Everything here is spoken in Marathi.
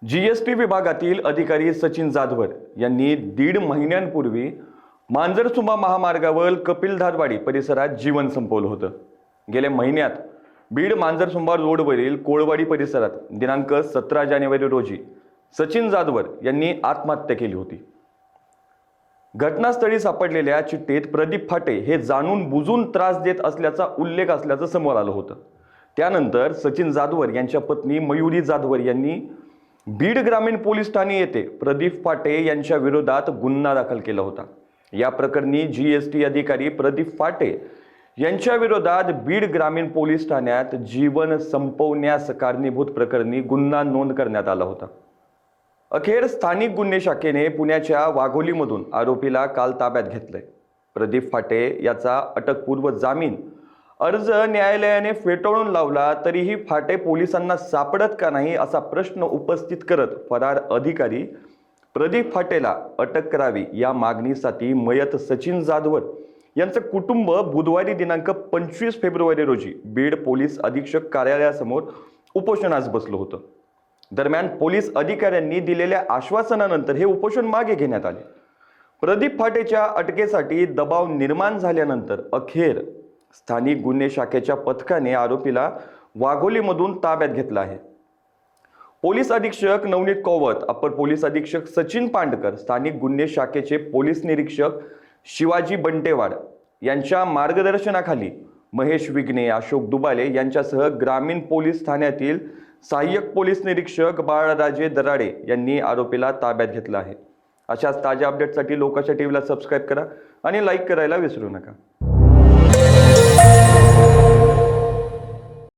जीएसटी विभागातील अधिकारी सचिन जाधवर यांनी 1.5 महिन्यांपूर्वी मांजरसुंबा महामार्गावर कपिलधारवाडी परिसरात जीवन संपवलं होतं। गेल्या महिन्यात बीड मांजरसुंबा रोडवरील कोळवाडी परिसरात दिनांक 17 जानेवारी रोजी सचिन जाधवर यांनी आत्महत्या केली होती। घटनास्थळी सापडलेल्या चिठ्ठीत प्रदीप फाटे हे जाणून बुजून त्रास देत असल्याचा उल्लेख असल्याचं समोर आलं होतं। त्यानंतर सचिन जाधवर यांच्या पत्नी मयुरी जाधवर यांनी बीड ग्रामीण पोलीस ठाणे येथे प्रदीप फाटे यांच्या विरोधात गुन्हा दाखल केला होता। या प्रकरणी जीएसटी अधिकारी प्रदीप फाटे यांच्या विरोधात बीड ग्रामीण पोलीस ठाण्यात जीवन संपवण्यास कारणीभूत प्रकरणी गुन्हा नोंद करण्यात आला होता। अखेर स्थानिक गुन्हे शाखेने पुण्याच्या वाघोलीमधून आरोपीला काल ताब्यात घेतलंय। प्रदीप फाटे याचा अटकपूर्व जामीन अर्ज न्यायालयाने फेटाळून लावला तरीही फाटे पोलिसांना सापडत का नाही असा प्रश्न उपस्थित करत फरार अधिकारी प्रदीप फाटेला अटक करावी या मागणीसाठी मयत सचिन जाधवर यांचं कुटुंब बुधवारी दिनांक 25 फेब्रुवारी रोजी बीड पोलीस अधीक्षक कार्यालयासमोर उपोषणास बसलं होतं। दरम्यान पोलीस अधिकाऱ्यांनी दिलेल्या आश्वासनानंतर हे उपोषण मागे घेण्यात आले। प्रदीप फाटेच्या अटकेसाठी दबाव निर्माण झाल्यानंतर अखेर स्थानिक गुन्हे शाखेच्या पथकाने आरोपीला वाघोलीमधून ताब्यात घेतला आहे। पोलीस अधीक्षक नवनीत कौवत, अपर पोलीस अधीक्षक सचिन पांडकर, स्थानिक गुन्हे शाखेचे पोलीस निरीक्षक शिवाजी बंटेवाड यांच्या मार्गदर्शनाखाली महेश विघ्ने, अशोक दुबाले यांच्यासह ग्रामीण पोलीस ठाण्यातील सहाय्यक पोलीस निरीक्षक बाळराजे दराडे यांनी आरोपीला ताब्यात घेतला आहे। अशाच ताज्या अपडेटसाठी लोकाच्या टीव्हीला सबस्क्राईब करा आणि लाईक करायला विसरू नका।